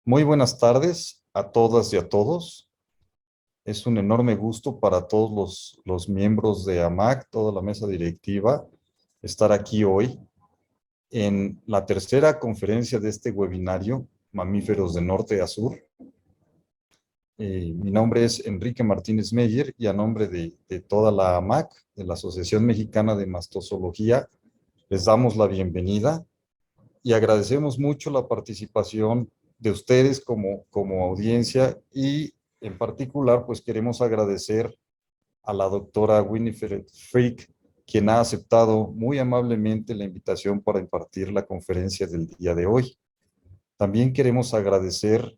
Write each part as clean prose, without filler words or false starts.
Muy buenas tardes a todas y a todos. Es un enorme gusto para todos los miembros de AMMAC, toda la mesa directiva, estar aquí hoy en la tercera conferencia de este webinario, Mamíferos de Norte a Sur. Mi nombre es Enrique Martínez Meyer y a nombre de toda la AMMAC, de la Asociación Mexicana de Mastozoología, les damos la bienvenida y agradecemos mucho la participación de ustedes como audiencia y en particular pues queremos agradecer a la doctora Winifred Frick, quien ha aceptado muy amablemente la invitación para impartir la conferencia del día de hoy. También queremos agradecer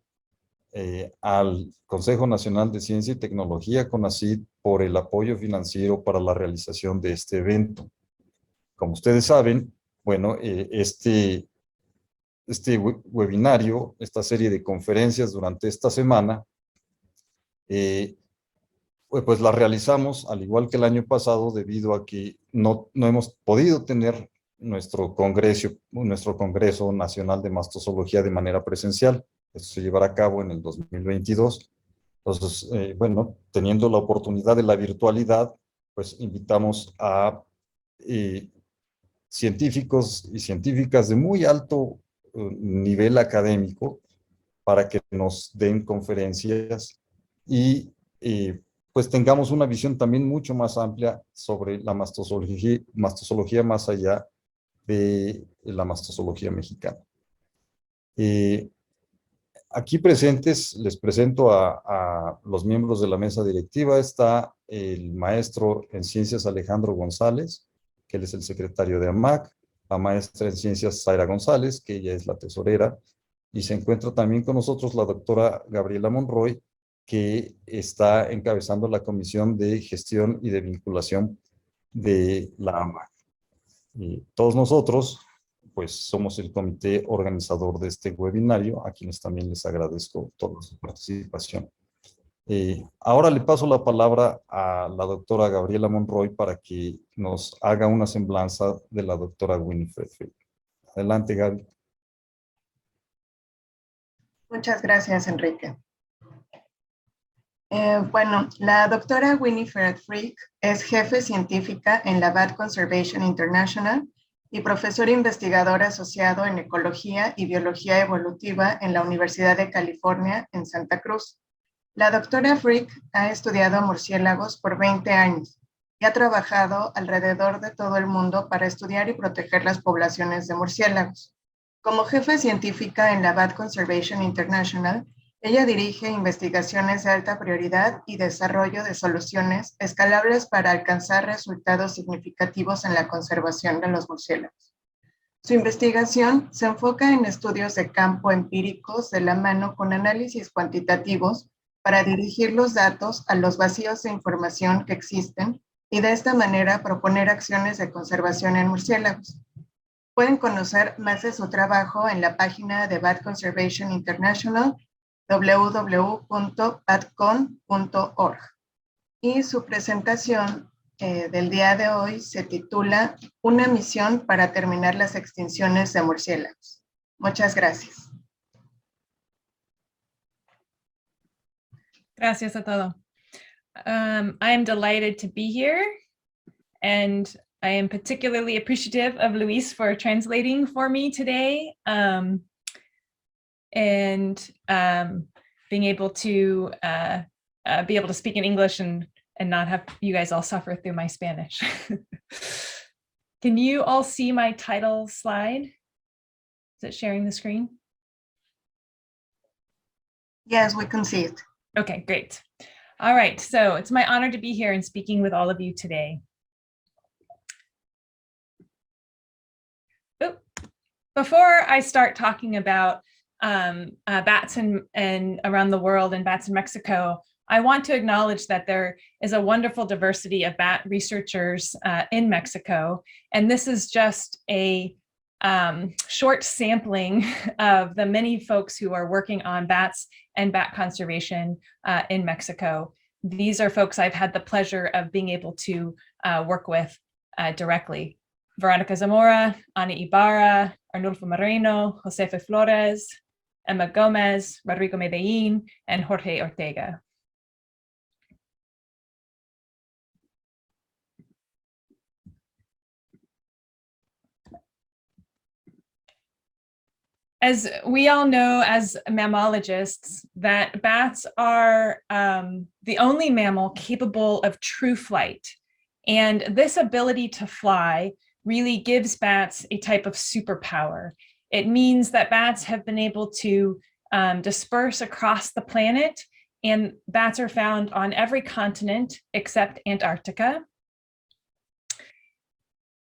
al Consejo Nacional de Ciencia y Tecnología, CONACYT, por el apoyo financiero para la realización de este evento. Como ustedes saben, bueno, este webinario, esta serie de conferencias durante esta semana, pues la realizamos al igual que el año pasado debido a que no hemos podido tener nuestro Congreso Nacional de Mastozoología de manera presencial. Esto se llevará a cabo en el 2022. Entonces, bueno, teniendo la oportunidad de la virtualidad, pues invitamos a eh, científicos y científicas de muy alto nivel académico para que nos den conferencias y pues tengamos una visión también mucho más amplia sobre la mastozoología más allá de la mastozoología mexicana. Aquí presentes les presento a los miembros de la mesa directiva. Está el maestro en ciencias Alejandro González, que él es el secretario de AMMAC, la maestra en ciencias Zaira González, que ella es la tesorera, y se encuentra también con nosotros la doctora Gabriela Monroy, que está encabezando la Comisión de Gestión y de Vinculación de la AMMAC. Y todos nosotros, pues somos el comité organizador de este webinario, a quienes también les agradezco toda su participación. Ahora le paso la palabra a la doctora Gabriela Monroy para que nos haga una semblanza de la doctora Winifred. Adelante, Gaby. Muchas gracias, Enrique. Bueno, la doctora Winifred Frick es jefe científica en la Bat Conservation International y profesor investigador asociado en Ecología y Biología Evolutiva en la Universidad de California en Santa Cruz. La doctora Frick ha estudiado murciélagos por 20 años y ha trabajado alrededor de todo el mundo para estudiar y proteger las poblaciones de murciélagos. Como jefe científica en la Bat Conservation International, ella dirige investigaciones de alta prioridad y desarrollo de soluciones escalables para alcanzar resultados significativos en la conservación de los murciélagos. Su investigación se enfoca en estudios de campo empíricos de la mano con análisis cuantitativos para dirigir los datos a los vacíos de información que existen y de esta manera proponer acciones de conservación en murciélagos. Pueden conocer más de su trabajo en la página de Bat Conservation International, www.batcon.org. Y su presentación del día de hoy se titula Una misión para terminar las extinciones de murciélagos. Muchas gracias. Gracias a todo. I am delighted to be here, and I am particularly appreciative of Luis for translating for me today, and being able to speak in English and not have you guys all suffer through my Spanish. Can you all see my title slide? Is it sharing the screen? Yes, we can see it. Okay, great. All right, so it's my honor to be here and speaking with all of you today. Before I start talking about bats and around the world and bats in Mexico, I want to acknowledge that there is a wonderful diversity of bat researchers in Mexico, and this is just a short sampling of the many folks who are working on bats and bat conservation in Mexico. These are folks I've had the pleasure of being able to work with directly. Veronica Zamora, Ana Ibarra, Arnulfo Moreno, Josefa Flores, Emma Gomez, Rodrigo Medellin, and Jorge Ortega. As we all know as mammalogists, that bats are the only mammal capable of true flight. And this ability to fly really gives bats a type of superpower. It means that bats have been able to disperse across the planet, and bats are found on every continent except Antarctica.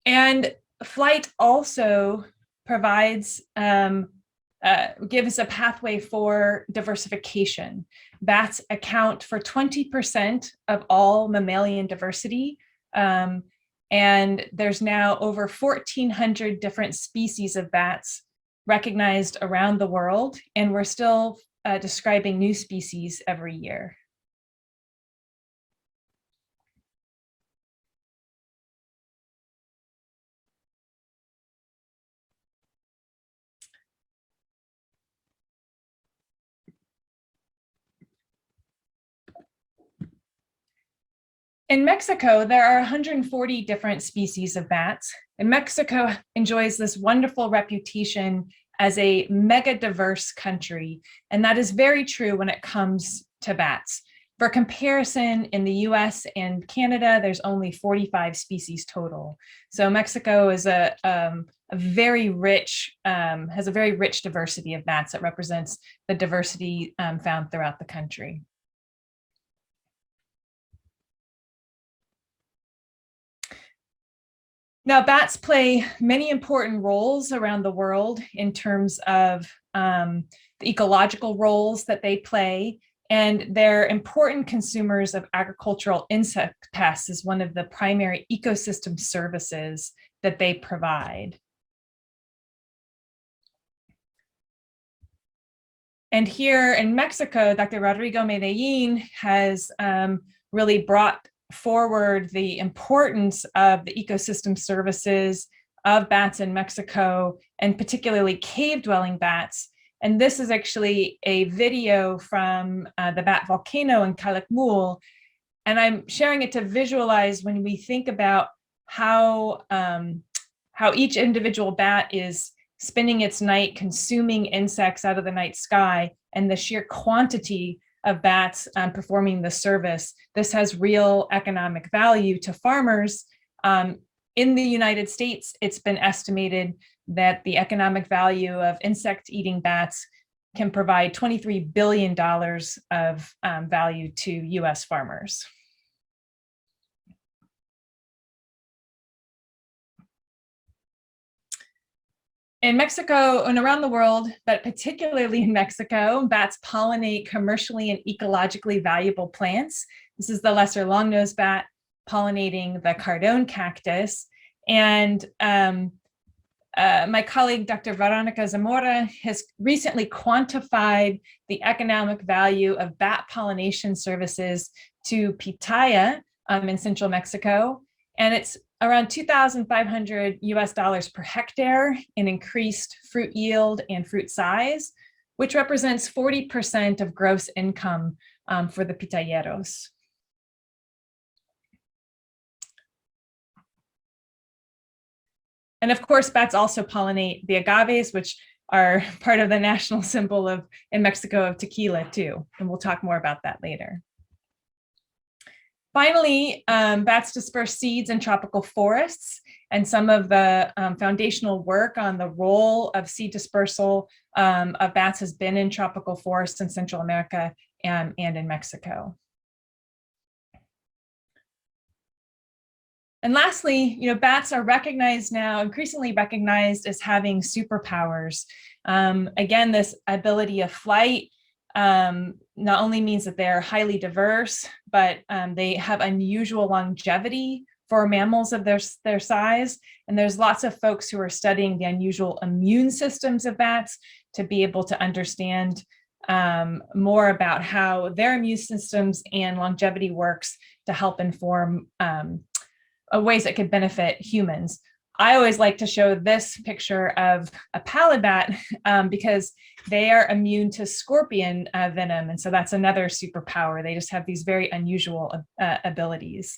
And flight also provides gives a pathway for diversification. Bats account for 20% of all mammalian diversity, and there's now over 1,400 different species of bats recognized around the world, and we're still describing new species every year. In Mexico, there are 140 different species of bats, and Mexico enjoys this wonderful reputation as a mega diverse country, and that is very true when it comes to bats. For comparison, in the US and Canada, there's only 45 species total. So Mexico is has a very rich diversity of bats that represents the diversity found throughout the country. Now, bats play many important roles around the world in terms of the ecological roles that they play, and they're important consumers of agricultural insect pests as one of the primary ecosystem services that they provide. And here in Mexico, Dr. Rodrigo Medellin has really brought forward the importance of the ecosystem services of bats in Mexico, and particularly cave-dwelling bats. And this is actually a video from the bat volcano in Calakmul. And I'm sharing it to visualize when we think about how each individual bat is spending its night consuming insects out of the night sky, and the sheer quantity of bats performing the service. This has real economic value to farmers. In the United States, it's been estimated that the economic value of insect-eating bats can provide $23 billion of value to US farmers. In Mexico and around the world, but particularly in Mexico, bats pollinate commercially and ecologically valuable plants. This is the lesser long-nosed bat pollinating the cardone cactus. And my colleague, Dr. Veronica Zamora, has recently quantified the economic value of bat pollination services to pitaya in central Mexico. And it's around $2,500 US per hectare in increased fruit yield and fruit size, which represents 40% of gross income for the pitayeros. And of course, bats also pollinate the agaves, which are part of the national symbol in Mexico of tequila too. And we'll talk more about that later. Finally, bats disperse seeds in tropical forests, and some of the foundational work on the role of seed dispersal of bats has been in tropical forests in Central America and in Mexico. And lastly, bats are recognized now, increasingly recognized as having superpowers. Again, this ability of flight not only means that they're highly diverse, but they have unusual longevity for mammals of their size. And there's lots of folks who are studying the unusual immune systems of bats to be able to understand more about how their immune systems and longevity works to help inform ways that could benefit humans. I always like to show this picture of a pallid bat because they are immune to scorpion venom. And so that's another superpower. They just have these very unusual abilities.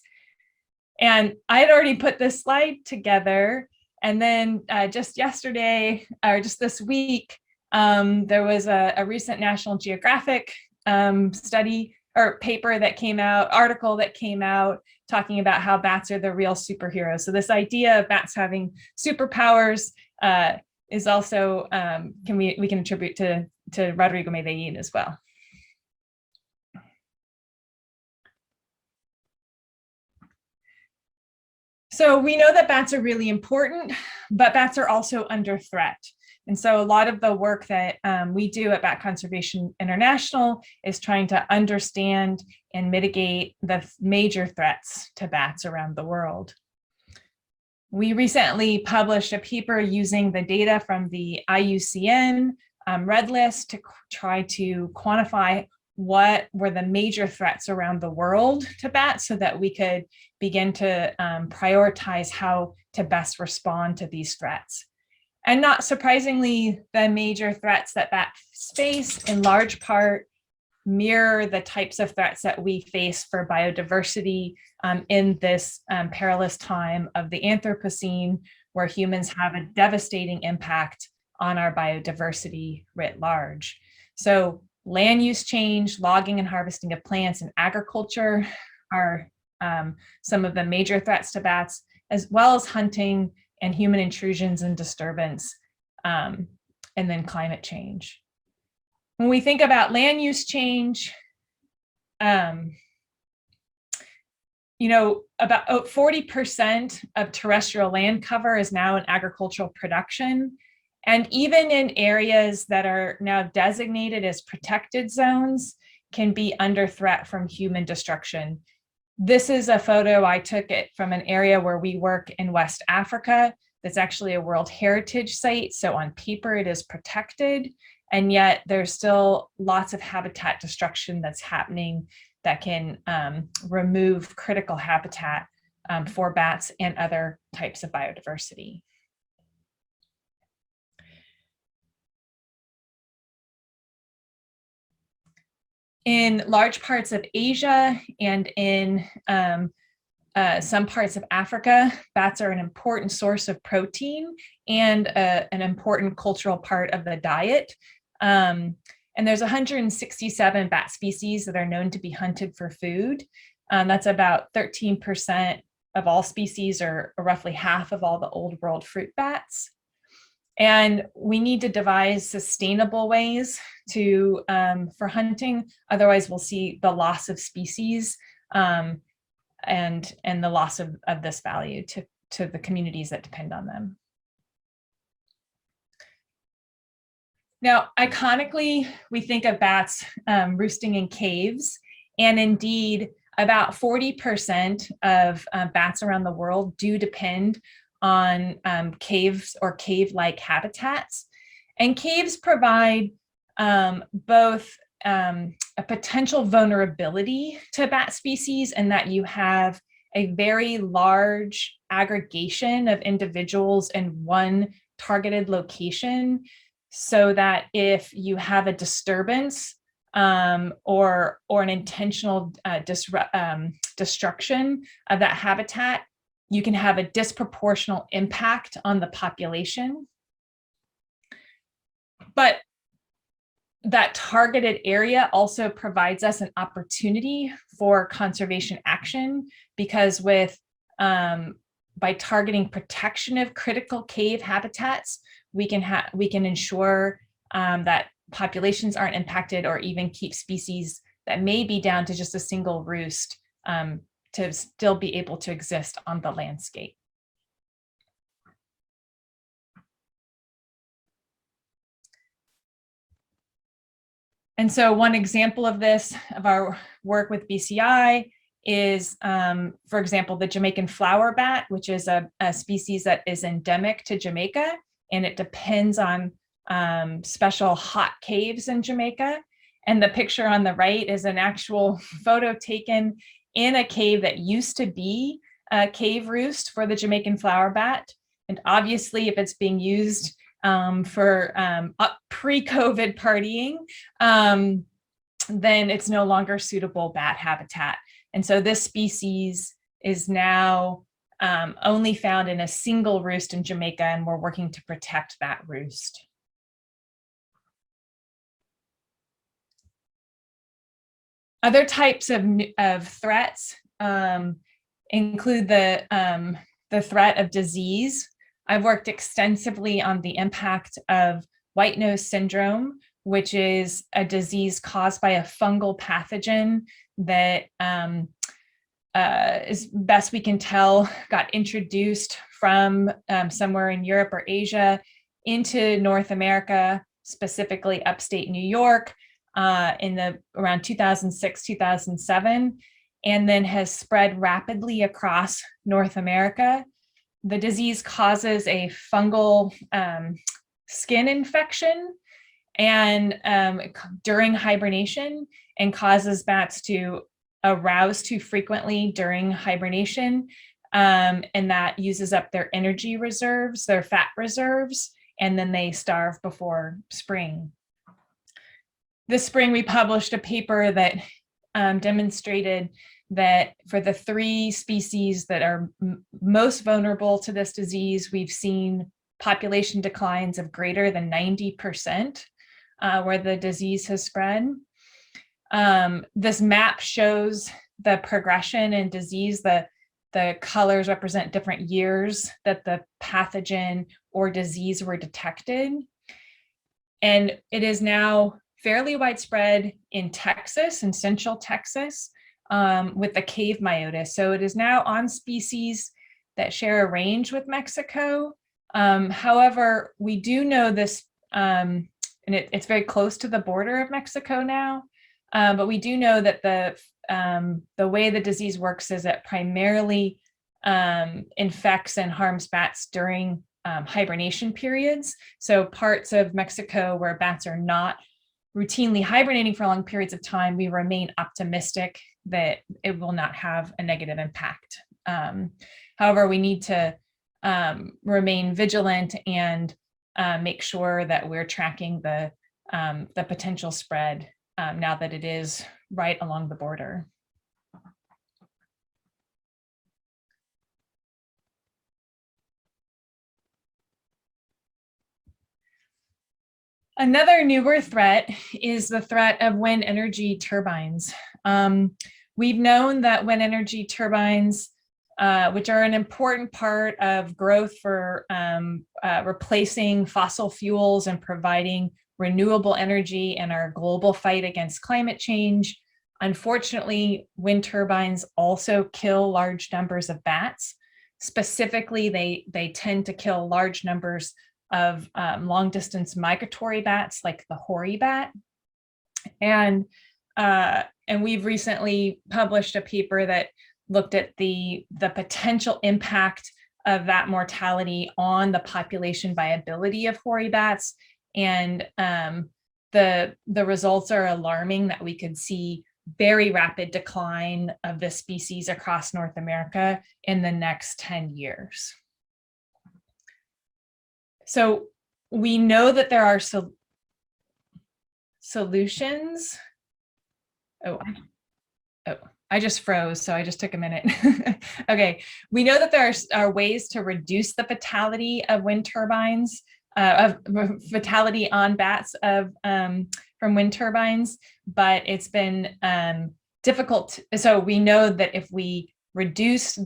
And I had already put this slide together. And then just yesterday, or just this week, there was a recent National Geographic study or paper that came out, article that came out talking about how bats are the real superheroes. So this idea of bats having superpowers is also, we can attribute to Rodrigo Medellin as well. So we know that bats are really important, but bats are also under threat. And so a lot of the work that we do at Bat Conservation International is trying to understand and mitigate the major threats to bats around the world. We recently published a paper using the data from the IUCN Red List to try to quantify what were the major threats around the world to bats so that we could begin to prioritize how to best respond to these threats. And not surprisingly, the major threats that bats face in large part mirror the types of threats that we face for biodiversity in this perilous time of the Anthropocene, where humans have a devastating impact on our biodiversity writ large. So land use change, logging and harvesting of plants, and agriculture are some of the major threats to bats, as well as hunting and human intrusions and disturbance, and then climate change. When we think about land use change, about 40% of terrestrial land cover is now in agricultural production. And even in areas that are now designated as protected zones can be under threat from human destruction. This is a photo I took it from an area where we work in West Africa. That's actually a World Heritage Site. So on paper, it is protected. And yet there's still lots of habitat destruction that's happening that can remove critical habitat for bats and other types of biodiversity. In large parts of Asia and in some parts of Africa, bats are an important source of protein and an important cultural part of the diet. And there's 167 bat species that are known to be hunted for food. That's about 13% of all species, or roughly half of all the old world fruit bats. And we need to devise sustainable ways to for hunting. Otherwise, we'll see the loss of species and the loss of this value to the communities that depend on them. Now, iconically, we think of bats roosting in caves, and indeed, about 40% of bats around the world do depend on caves or cave-like habitats. And caves provide both a potential vulnerability to bat species, in that you have a very large aggregation of individuals in one targeted location, so that if you have a disturbance or an intentional destruction of that habitat, you can have a disproportional impact on the population. But that targeted area also provides us an opportunity for conservation action, because by targeting protection of critical cave habitats, we can ensure that populations aren't impacted, or even keep species that may be down to just a single roost to still be able to exist on the landscape. And so one example of this, of our work with BCI, is, for example, the Jamaican flower bat, which is a species that is endemic to Jamaica, and it depends on special hot caves in Jamaica. And the picture on the right is an actual photo taken in a cave that used to be a cave roost for the Jamaican flower bat. And obviously, if it's being used for pre-COVID partying, then it's no longer suitable bat habitat. And so this species is now only found in a single roost in Jamaica, and we're working to protect that roost. Other types of threats include the threat of disease. I've worked extensively on the impact of white nose syndrome, which is a disease caused by a fungal pathogen that, as best we can tell, got introduced from somewhere in Europe or Asia into North America, specifically upstate New York, in around 2006, 2007, and then has spread rapidly across North America. The disease causes a fungal skin infection and during hibernation, and causes bats to arouse too frequently during hibernation, and that uses up their energy reserves, their fat reserves, and then they starve before spring. This spring, we published a paper that demonstrated that for the 3 species that are most vulnerable to this disease, we've seen population declines of greater than 90% where the disease has spread. This map shows the progression in disease. The colors represent different years that the pathogen or disease were detected. And it is now fairly widespread in Texas, in central Texas, with the cave myotis. So it is now on species that share a range with Mexico. However, we do know this, and it's very close to the border of Mexico now, but we do know that the way the disease works is it primarily infects and harms bats during hibernation periods. So parts of Mexico where bats are not routinely hibernating for long periods of time, we remain optimistic that it will not have a negative impact. However, we need to remain vigilant and make sure that we're tracking the potential spread now that it is right along the border. Another newer threat is the threat of wind energy turbines. We've known that wind energy turbines, which are an important part of growth for replacing fossil fuels and providing renewable energy in our global fight against climate change. Unfortunately, wind turbines also kill large numbers of bats. Specifically, they tend to kill large numbers of long distance migratory bats like the hoary bat. And we've recently published a paper that looked at the potential impact of that mortality on the population viability of hoary bats. And the results are alarming, that we could see very rapid decline of this species across North America in the next 10 years. So we know that there are solutions. I just froze, so I just took a minute. Okay, we know that there are ways to reduce the fatality of wind turbines, of fatality on bats from wind turbines, but it's been difficult. So we know that if we reduce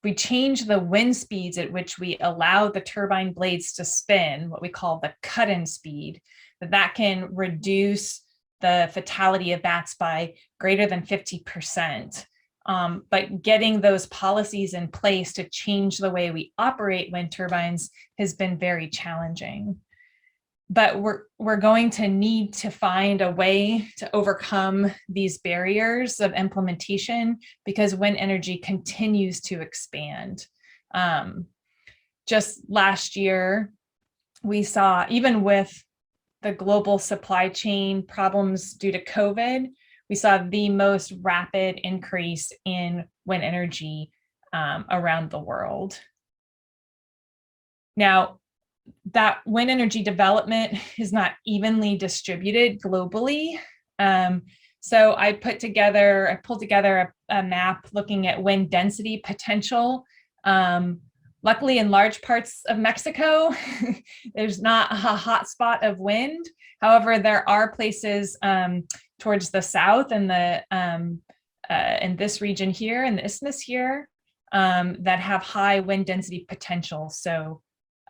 we change the wind speeds at which we allow the turbine blades to spin, what we call the cut-in speed, that can reduce the fatality of bats by greater than 50%. But getting those policies in place to change the way we operate wind turbines has been very challenging. But we're going to need to find a way to overcome these barriers of implementation, because wind energy continues to expand. Just last year, we saw, even with the global supply chain problems due to COVID, we saw the most rapid increase in wind energy around the world. Now, that wind energy development is not evenly distributed globally. So I pulled together a map looking at wind density potential. Luckily, in large parts of Mexico, there's not a hot spot of wind. However, there are places towards the south and in this region here, in the isthmus here, that have high wind density potential. So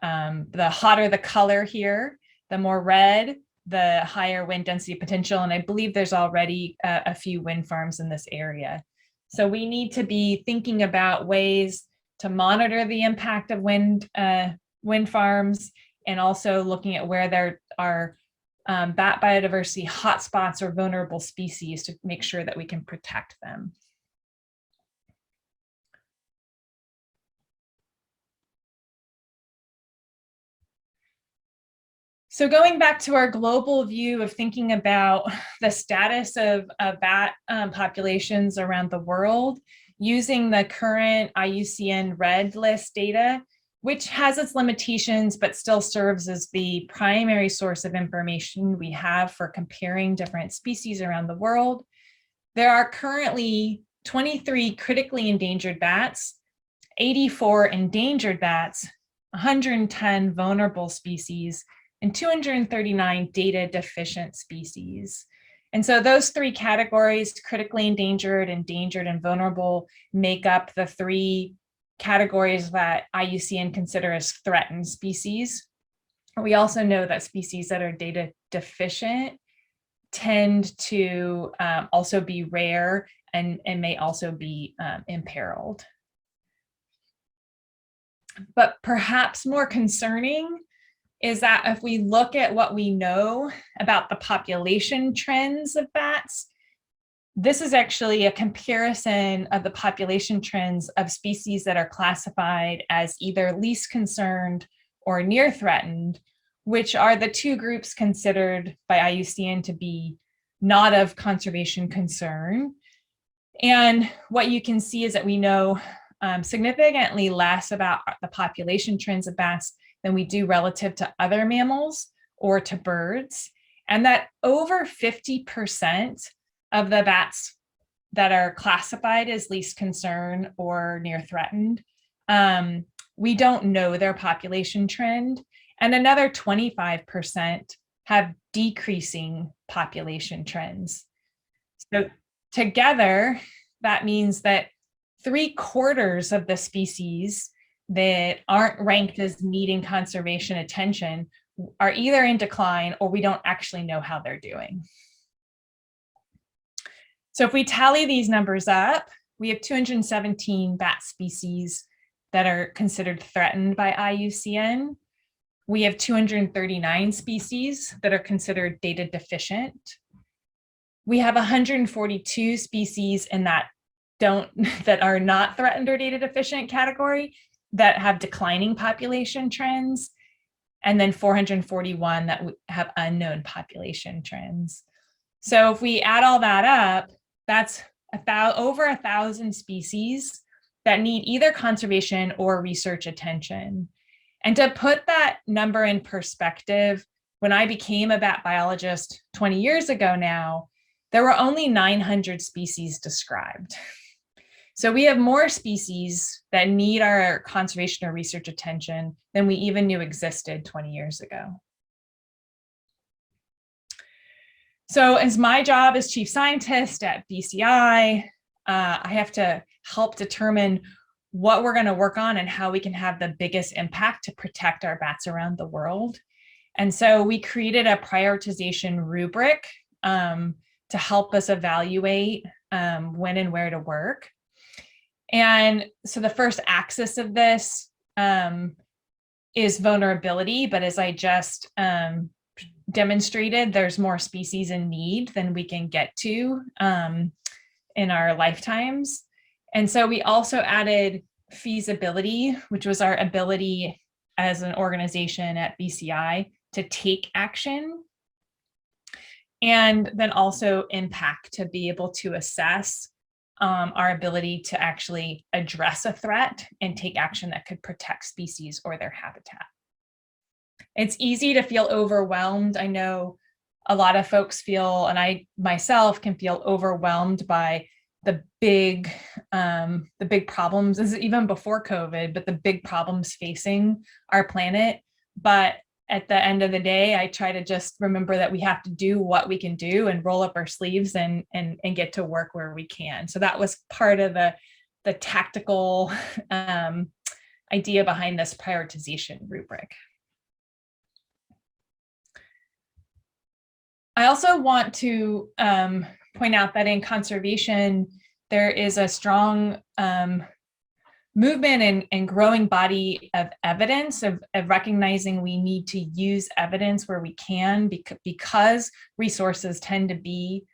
the hotter the color here, the more red, the higher wind density potential. And I believe there's already a few wind farms in this area. So we need to be thinking about ways to monitor the impact of wind farms, and also looking at where there are bat biodiversity hotspots or vulnerable species to make sure that we can protect them. So going back to our global view of thinking about the status of bat populations around the world, using the current IUCN Red List data, which has its limitations, but still serves as the primary source of information we have for comparing different species around the world. There are currently 23 critically endangered bats, 84 endangered bats, 110 vulnerable species, and 239 data deficient species. And so those three categories, critically endangered, endangered, and vulnerable, make up the three categories that IUCN consider as threatened species. We also know that species that are data deficient tend to also be rare and may also be imperiled. But perhaps more concerning is that if we look at what we know about the population trends of bats, this is actually a comparison of the population trends of species that are classified as either least concerned or near threatened, which are the two groups considered by IUCN to be not of conservation concern. And what you can see is that we know significantly less about the population trends of bats than we do relative to other mammals or to birds, and that over 50% of the bats that are classified as least concern or near threatened, we don't know their population trend, and another 25% have decreasing population trends. So together, that means that 3/4 of the species that aren't ranked as needing conservation attention are either in decline or we don't actually know how they're doing. So if we tally these numbers up, we have 217 bat species that are considered threatened by IUCN. We have 239 species that are considered data deficient. We have 142 species in that are not threatened or data deficient category that have declining population trends, and then 441 that have unknown population trends. So if we add all that up, that's over 1,000 species that need either conservation or research attention. And to put that number in perspective, when I became a bat biologist 20 years ago now, there were only 900 species described. So we have more species that need our conservation or research attention than we even knew existed 20 years ago. So as my job as chief scientist at BCI, I have to help determine what we're going to work on and how we can have the biggest impact to protect our bats around the world. And so we created a prioritization rubric to help us evaluate when and where to work. And so the first axis of this is vulnerability, but as I just demonstrated, there's more species in need than we can get to in our lifetimes. And so we also added feasibility, which was our ability as an organization at BCI to take action, and then also impact, to be able to assess our ability to actually address a threat and take action that could protect species or their habitat. it's easy to feel overwhelmed. I know a lot of folks feel, and I myself can feel overwhelmed by the big problems. This is even before COVID, but the big problems facing our planet. But at the end of the day, I try to just remember that we have to do what we can do and roll up our sleeves and get to work where we can. So that was part of the tactical idea behind this prioritization rubric. I also want to point out that in conservation, there is a strong movement and growing body of evidence of recognizing we need to use evidence where we can because resources tend to be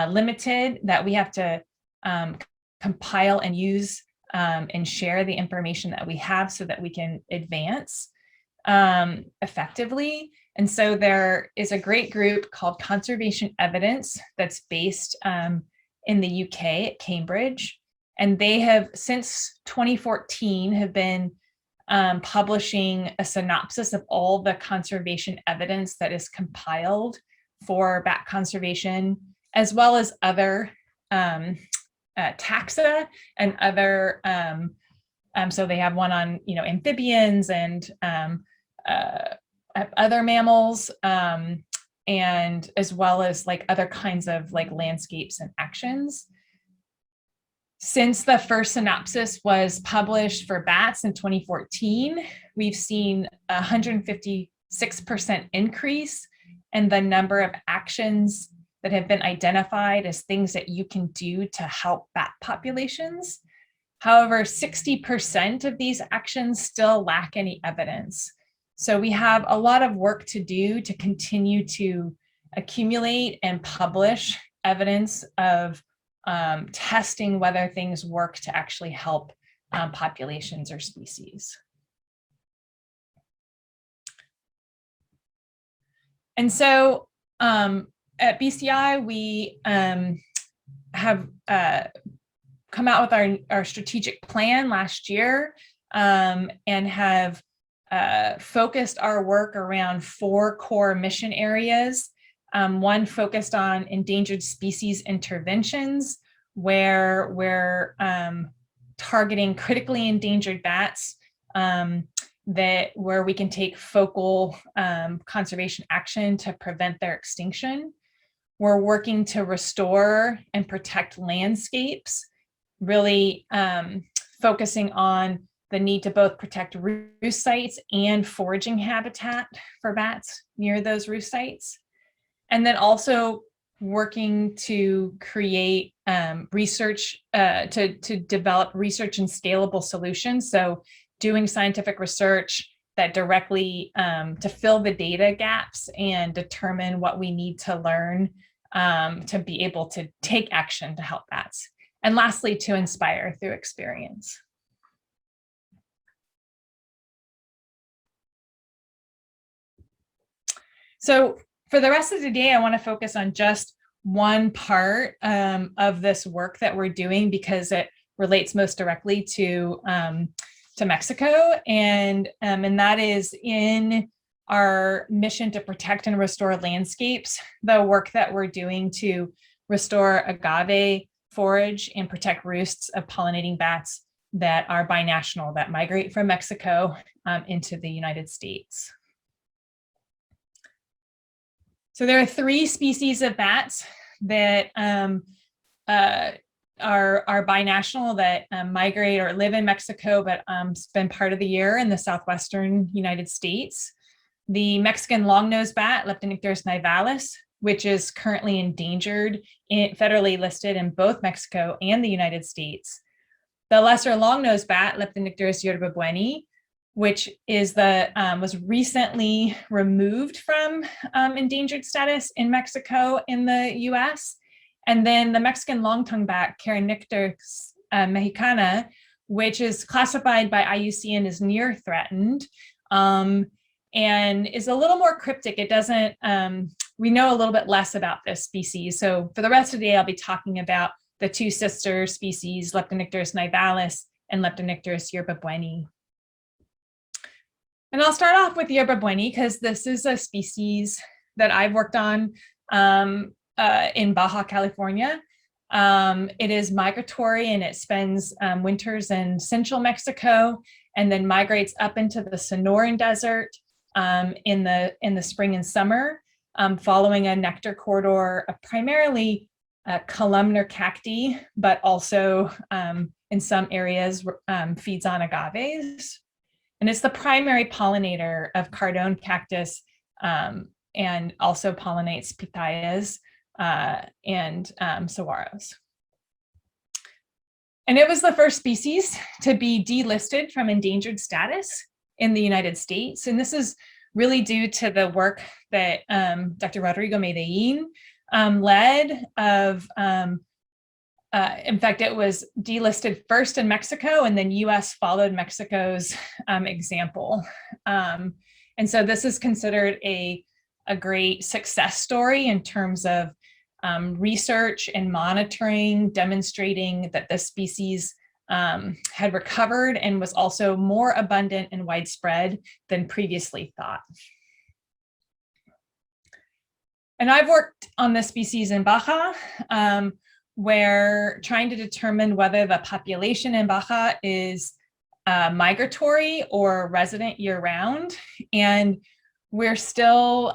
limited, that we have to compile and use and share the information that we have so that we can advance effectively. And so there is a great group called Conservation Evidence that's based in the UK at Cambridge. And they have, since 2014, have been publishing a synopsis of all the conservation evidence that is compiled for bat conservation, as well as other taxa and other, so they have one on, amphibians and other mammals, and as well as like other kinds of like landscapes and actions. Since the first synopsis was published for bats in 2014, we've seen a 156% increase in the number of actions that have been identified as things that you can do to help bat populations. However, 60% of these actions still lack any evidence. So we have a lot of work to do to continue to accumulate and publish evidence of testing whether things work to actually help populations or species. And so at BCI, we have come out with our strategic plan last year and have focused our work around 4 core mission areas. One focused on endangered species interventions, where we're targeting critically endangered bats where we can take focal conservation action to prevent their extinction. We're working to restore and protect landscapes, really focusing on the need to both protect roost sites and foraging habitat for bats near those roost sites. And then also working to create research, to develop research and scalable solutions. So doing scientific research that directly to fill the data gaps and determine what we need to learn to be able to take action to help bats. And lastly, to inspire through experience. So for the rest of the day, I want to focus on just one part of this work that we're doing because it relates most directly to Mexico, and that is in our mission to protect and restore landscapes, the work that we're doing to restore agave forage and protect roosts of pollinating bats that are binational, that migrate from Mexico into the United States. So there are 3 species of bats that are binational, that migrate or live in Mexico, but spend part of the year in the southwestern United States. The Mexican long-nosed bat, Leptonicterus nivalis, which is currently endangered, federally listed in both Mexico and the United States. The lesser long-nosed bat, Leptonicterus yerbabueni, which is was recently removed from endangered status in Mexico in the US. And then the Mexican long-tongued bat, Carenicterus mexicana, which is classified by IUCN as near threatened and is a little more cryptic. It doesn't, we know a little bit less about this species. So for the rest of the day, I'll be talking about the 2 sister species, Leptonicterus nivalis and Leptonicterus yerbabueni. And I'll start off with Yerba Buena because this is a species that I've worked on in Baja California. It is migratory and it spends winters in central Mexico and then migrates up into the Sonoran Desert in the spring and summer, following a nectar corridor of primarily columnar cacti, but also in some areas feeds on agaves. And it's the primary pollinator of cardone cactus and also pollinates pitayas and saguaros. And it was the first species to be delisted from endangered status in the United States. And this is really due to the work that Dr. Rodrigo Medellin led of, in fact, it was delisted first in Mexico and then US followed Mexico's example. And so this is considered a great success story in terms of research and monitoring, demonstrating that this species had recovered and was also more abundant and widespread than previously thought. And I've worked on this species in Baja, where trying to determine whether the population in Baja is migratory or resident year-round. And we're still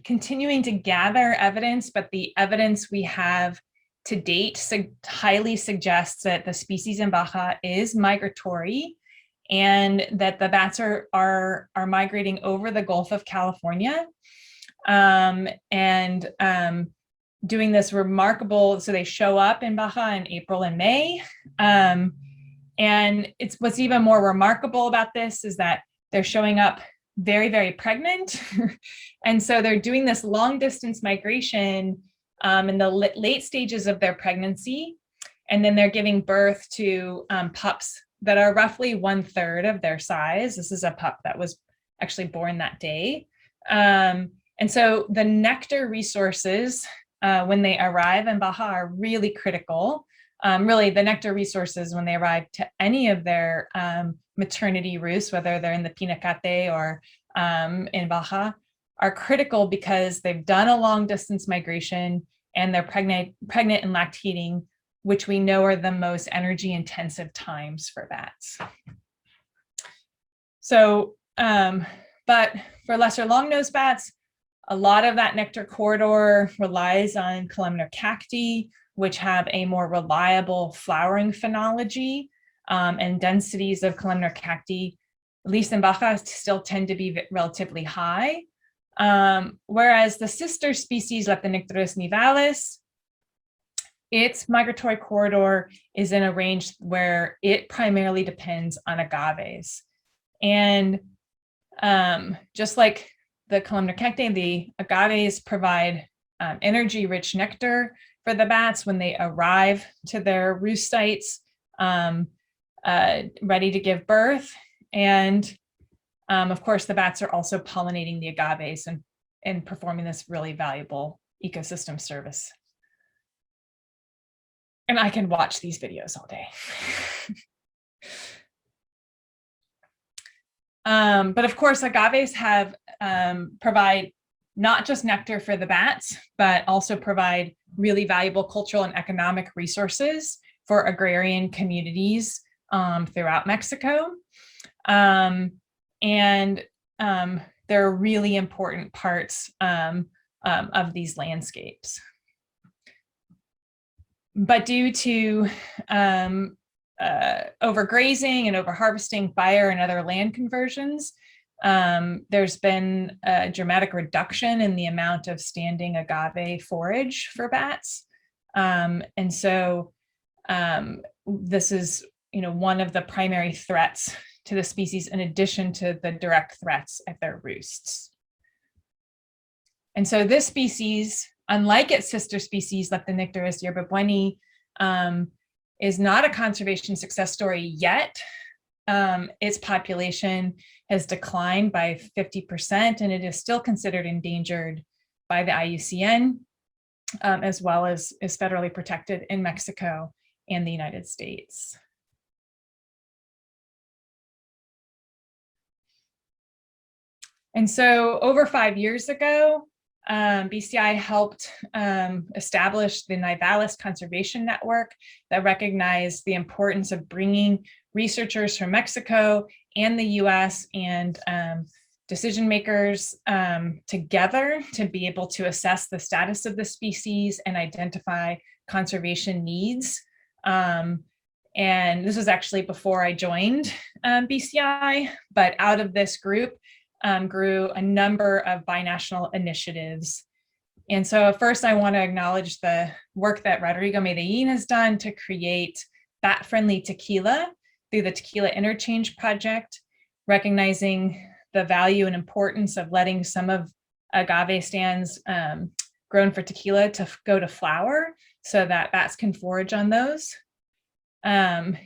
continuing to gather evidence, but the evidence we have to date highly suggests that the species in Baja is migratory and that the bats are migrating over the Gulf of California and doing this remarkable, so they show up in Baja in April and May. And what's even more remarkable about this is that they're showing up very, very pregnant. And so they're doing this long distance migration in the late stages of their pregnancy. And then they're giving birth to pups that are roughly 1/3 of their size. This is a pup that was actually born that day. And so the nectar resources when they arrive in Baja are really critical. Really, the nectar resources when they arrive to any of their maternity roosts, whether they're in the Pinacate or in Baja, are critical because they've done a long distance migration and they're pregnant and lactating, which we know are the most energy intensive times for bats. So, but for lesser long-nosed bats, a lot of that nectar corridor relies on columnar cacti, which have a more reliable flowering phenology, and densities of columnar cacti, at least in Baja, still tend to be relatively high. Whereas the sister species, Leptonicterus nivalis, its migratory corridor is in a range where it primarily depends on agaves. And just like the columnar cacti, the agaves provide energy-rich nectar for the bats when they arrive to their roost sites, ready to give birth. And of course, the bats are also pollinating the agaves and performing this really valuable ecosystem service. And I can watch these videos all day. But of course, agaves provide not just nectar for the bats, but also provide really valuable cultural and economic resources for agrarian communities throughout Mexico. And they're really important parts of these landscapes. But due to overgrazing and overharvesting, fire, and other land conversions, there's been a dramatic reduction in the amount of standing agave forage for bats. And so this is, one of the primary threats to the species in addition to the direct threats at their roosts. And so this species, unlike its sister species, Leptonicterus yerba buena, is not a conservation success story yet. Its population has declined by 50%, and it is still considered endangered by the IUCN, as well as is federally protected in Mexico and the United States. And so over 5 years ago, BCI helped establish the Nivalis Conservation Network that recognized the importance of bringing researchers from Mexico and the US and decision makers together to be able to assess the status of the species and identify conservation needs. And this was actually before I joined BCI, but out of this group grew a number of binational initiatives. And so first I want to acknowledge the work that Rodrigo Medellin has done to create bat-friendly tequila through the Tequila Interchange Project, recognizing the value and importance of letting some of agave stands grown for tequila to go to flower so that bats can forage on those. And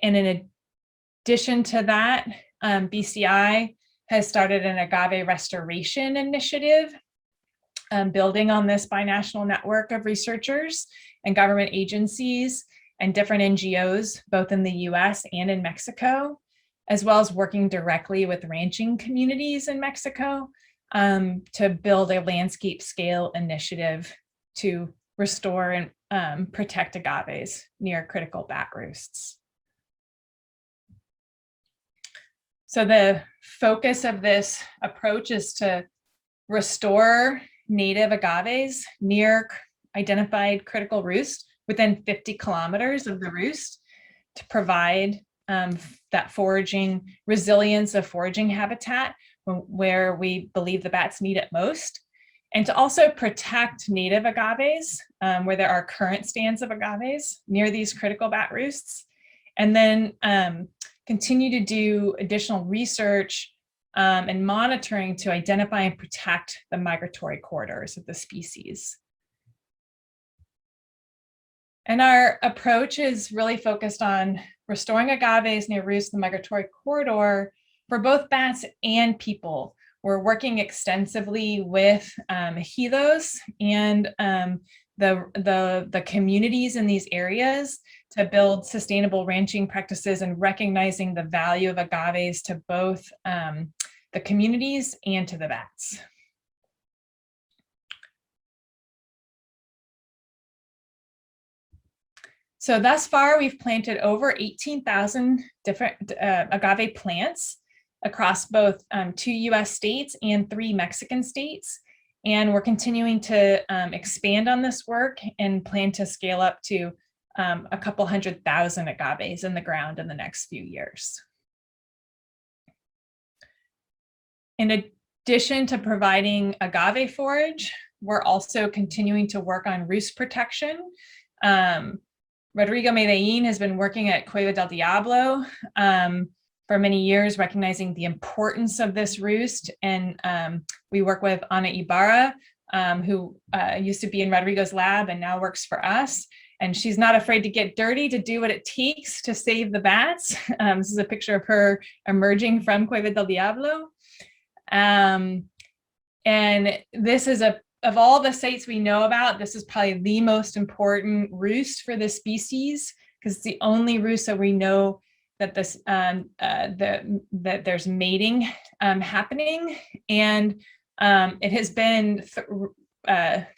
in addition to that, BCI has started an agave restoration initiative, building on this binational network of researchers and government agencies and different NGOs, both in the US and in Mexico, as well as working directly with ranching communities in Mexico to build a landscape scale initiative to restore and protect agaves near critical bat roosts. So the focus of this approach is to restore native agaves near identified critical roost within 50 kilometers of the roost to provide that foraging resilience of foraging habitat where we believe the bats need it most, and to also protect native agaves where there are current stands of agaves near these critical bat roosts, and then continue to do additional research and monitoring to identify and protect the migratory corridors of the species. And our approach is really focused on restoring agaves near roost in the migratory corridor for both bats and people. We're working extensively with ejidos and the communities in these areas to build sustainable ranching practices and recognizing the value of agaves to both the communities and to the bats. So thus far, we've planted over 18,000 different agave plants across both 2 US states and 3 Mexican states. And we're continuing to expand on this work and plan to scale up to a couple 100,000 agaves in the ground in the next few years. In addition to providing agave forage, we're also continuing to work on roost protection. Rodrigo Medellin has been working at Cueva del Diablo for many years, recognizing the importance of this roost. And we work with Ana Ibarra, who used to be in Rodrigo's lab and now works for us. And she's not afraid to get dirty to do what it takes to save the bats. This is a picture of her emerging from Cueva del Diablo. And this is of all the sites we know about, this is probably the most important roost for the species, because it's the only roost that we know that this that there's mating happening, and it has been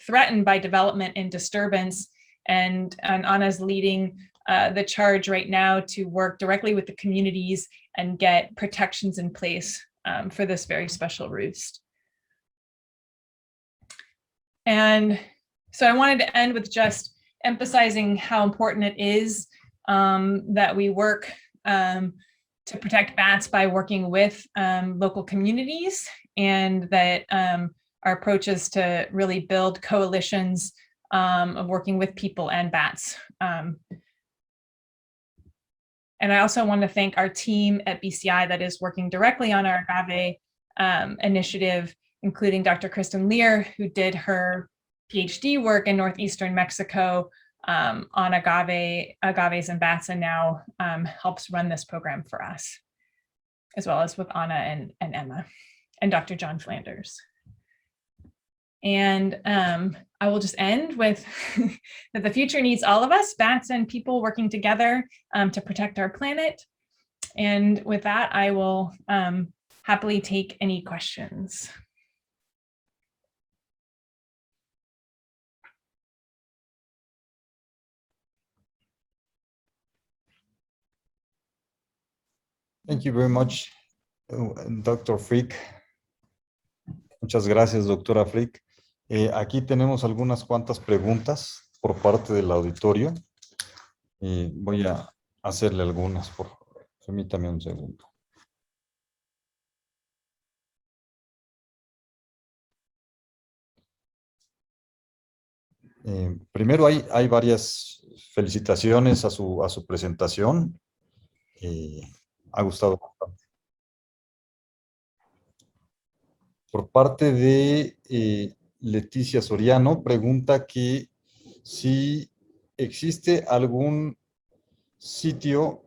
threatened by development and disturbance. And Anna's leading the charge right now to work directly with the communities and get protections in place for this very special roost. And so I wanted to end with just emphasizing how important it is that we work to protect bats by working with local communities, and that our approach is to really build coalitions of working with people and bats. And I also want to thank our team at BCI that is working directly on our agave initiative, including Dr. Kristen Lear, who did her PhD work in northeastern Mexico on agaves and bats, and now helps run this program for us, as well as with Anna and Emma and Dr. John Flanders. And I will just end with that the future needs all of us, bats and people, working together to protect our planet. And with that, I will happily take any questions. Thank you very much, Dr. Frick. Muchas gracias, doctora Frick. Aquí tenemos algunas cuantas preguntas por parte del auditorio. Voy a hacerle algunas, por favor. Permítame un segundo. Primero hay varias felicitaciones a su presentación. Ha gustado bastante. Por parte de Leticia Soriano, pregunta que si existe algún sitio,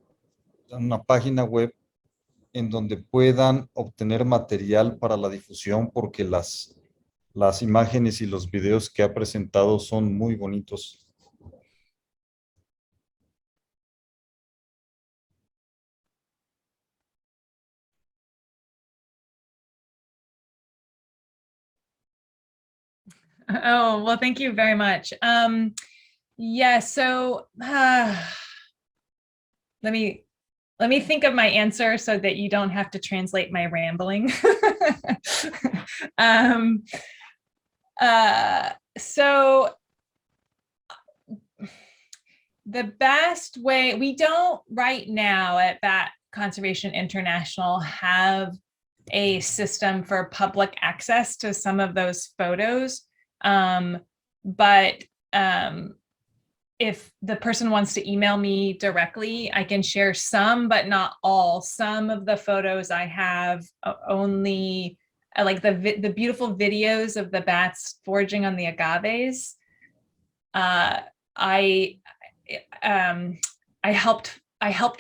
una página web en donde puedan obtener material para la difusión, porque las imágenes y los videos que ha presentado son muy bonitos. Oh, well, thank you very much. Yeah, so let me think of my answer so that you don't have to translate my rambling. So the best way, we don't right now at Bat Conservation International have a system for public access to some of those photos. But if the person wants to email me directly, I can share some, but not all. Some of the photos I have only, like the beautiful videos of the bats foraging on the agaves. I helped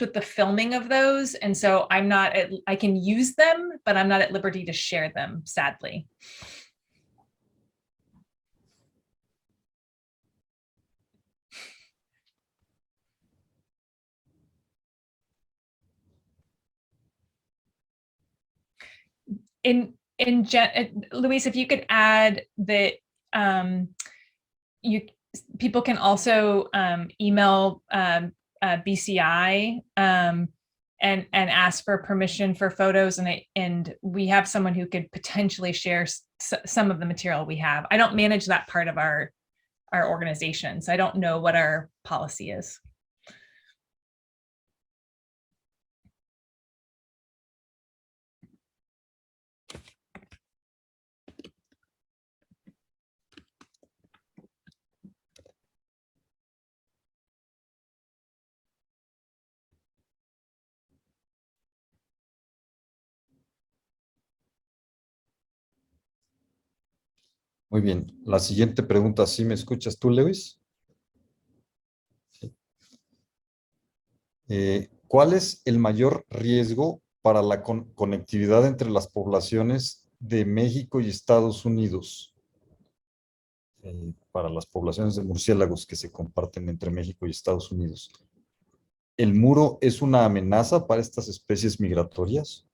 with the filming of those, and so I can use them, but I'm not at liberty to share them, sadly. Luis, if you could add that people can also email BCI and ask for permission for photos, and we have someone who could potentially share some of the material we have. I don't manage that part of our organization, so I don't know what our policy is. Muy bien. La siguiente pregunta, ¿sí me escuchas tú, Lewis? Sí. ¿Cuál es el mayor riesgo para la conectividad entre las poblaciones de México y Estados Unidos? Para las poblaciones de murciélagos que se comparten entre México y Estados Unidos. ¿El muro es una amenaza para estas especies migratorias?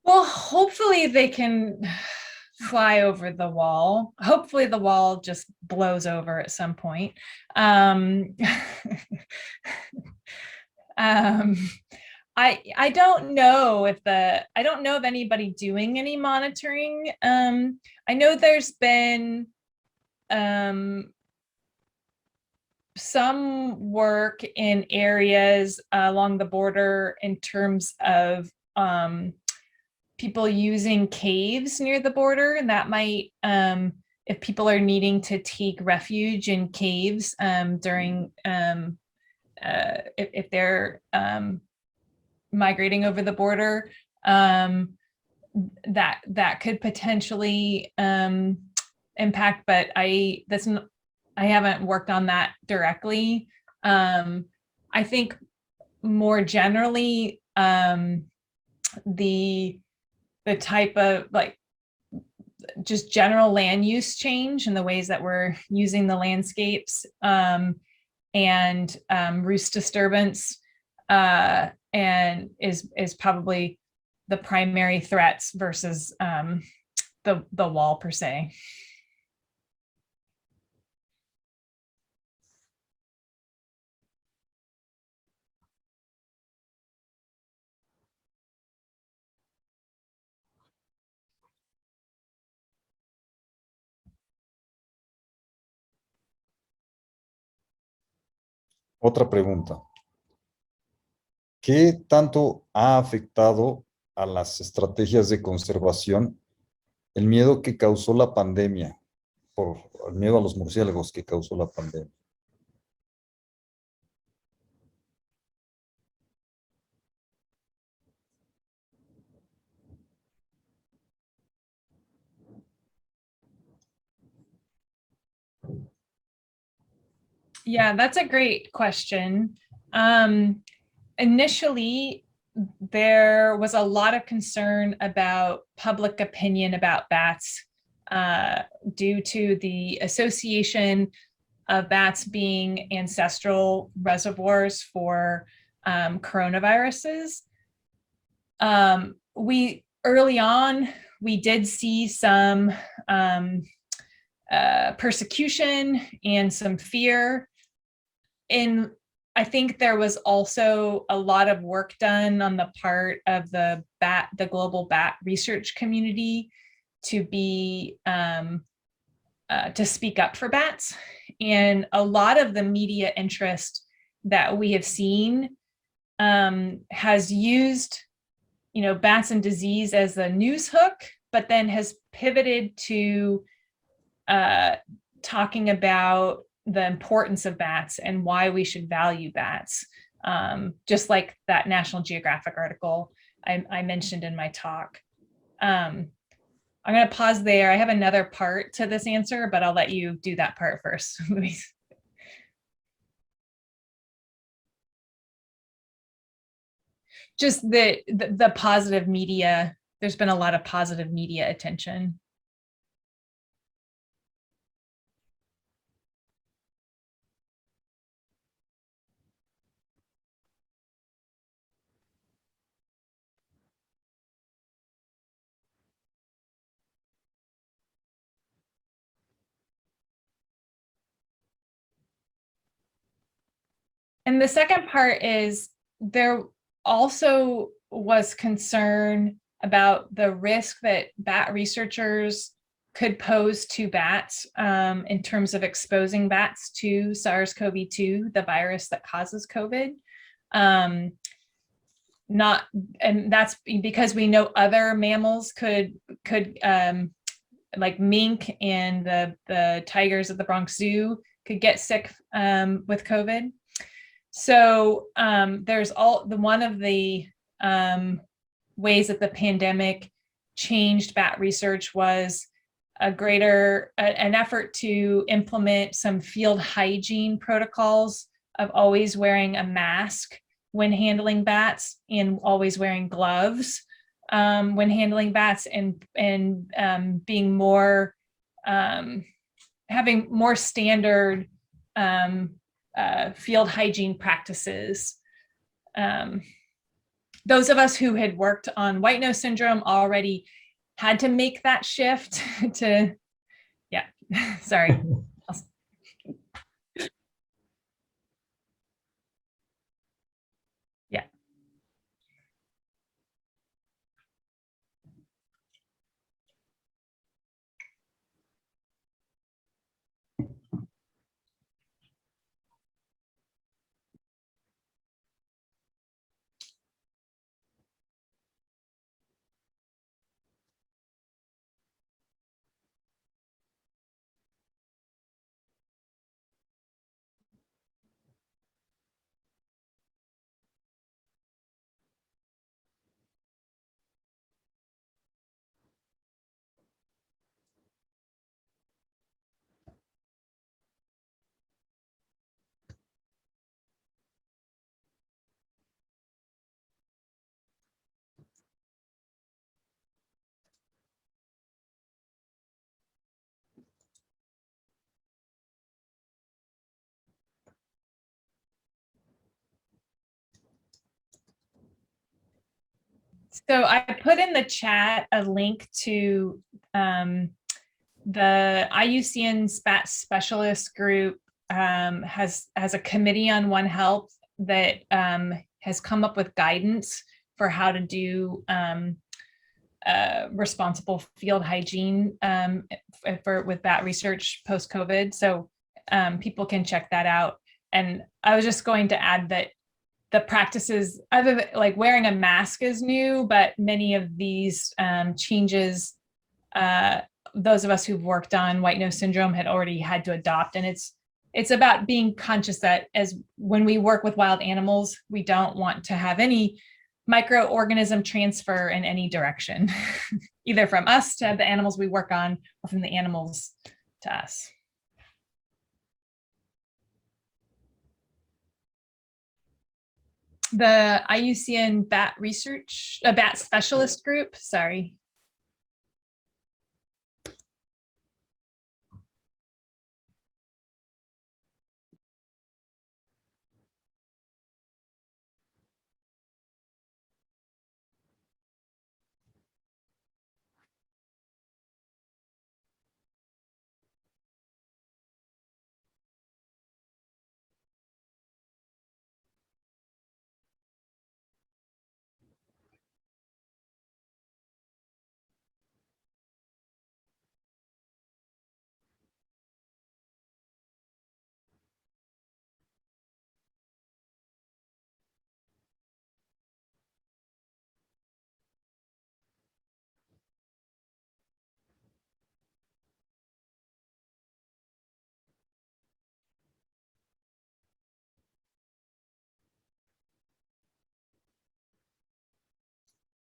Well, hopefully they can fly over the wall. Hopefully the wall just blows over at some point. I don't know if I don't know of anybody doing any monitoring. I know there's been some work in areas along the border in terms of people using caves near the border, and that might, if people are needing to take refuge in caves during, if they're migrating over the border, that could potentially impact, but I haven't worked on that directly. I think more generally, the type of like just general land use change and the ways that we're using the landscapes, and roost disturbance, and is probably the primary threats versus the wall per se. Otra pregunta. ¿Qué tanto ha afectado a las estrategias de conservación el miedo que causó la pandemia, por el miedo a los murciélagos que causó la pandemia? Yeah, that's a great question. Initially, there was a lot of concern about public opinion about bats due to the association of bats being ancestral reservoirs for coronaviruses. Early on, we did see some persecution and some fear. I think there was also a lot of work done on the part of the global bat research community to be to speak up for bats. And a lot of the media interest that we have seen has used, bats and disease as the news hook, but then has pivoted to talking about the importance of bats and why we should value bats, just like that National Geographic article I mentioned in my talk. I'm going to pause there. I have another part to this answer, but I'll let you do that part first. Just the positive media. There's been a lot of positive media attention. And the second part is there also was concern about the risk that bat researchers could pose to bats in terms of exposing bats to SARS-CoV-2, the virus that causes COVID. And that's because we know other mammals could like mink and the tigers at the Bronx Zoo could get sick with COVID. So there's one of the ways that the pandemic changed bat research was an effort to implement some field hygiene protocols of always wearing a mask when handling bats and always wearing gloves when handling bats, and being more having more standard field hygiene practices. Those of us who had worked on white nose syndrome already had to make that shift to, yeah, sorry. Yeah. So I put in the chat a link to the IUCN SPAT specialist group has a committee on One Health that has come up with guidance for how to do responsible field hygiene with bat research post-COVID. So people can check that out. And I was just going to add that the practices, other than like wearing a mask is new, but many of these changes, those of us who've worked on white nose syndrome had already had to adopt. And it's about being conscious that as when we work with wild animals, we don't want to have any microorganism transfer in any direction, either from us to the animals we work on or from the animals to us. The IUCN bat research, bat specialist group, sorry.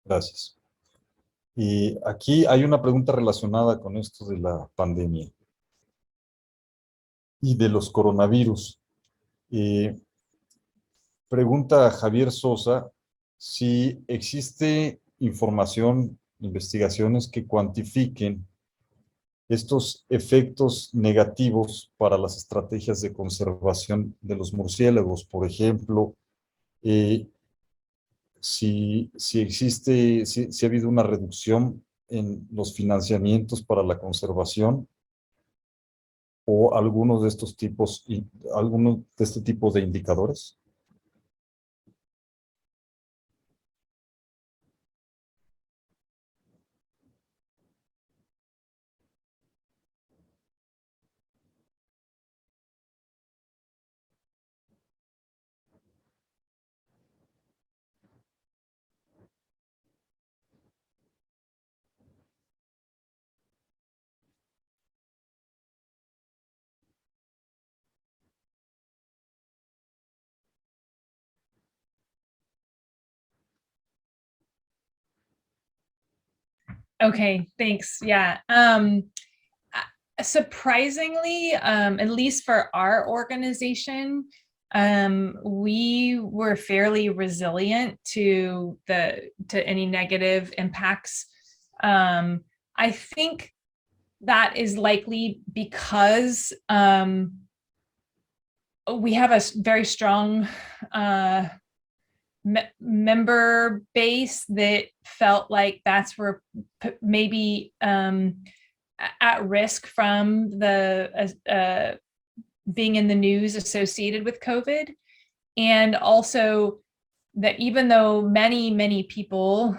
Gracias. Y aquí hay una pregunta relacionada con esto de la pandemia y de los coronavirus. Pregunta Javier Sosa si existe información, investigaciones que cuantifiquen estos efectos negativos para las estrategias de conservación de los murciélagos. Por ejemplo, si ha habido una reducción en los financiamientos para la conservación o algunos de estos tipos, algunos de este tipo de indicadores. Okay, thanks. Yeah. Surprisingly, at least for our organization, we were fairly resilient to any negative impacts. I think that is likely because we have a very strong member base that felt like bats were maybe at risk from the being in the news associated with COVID. And also that even though many people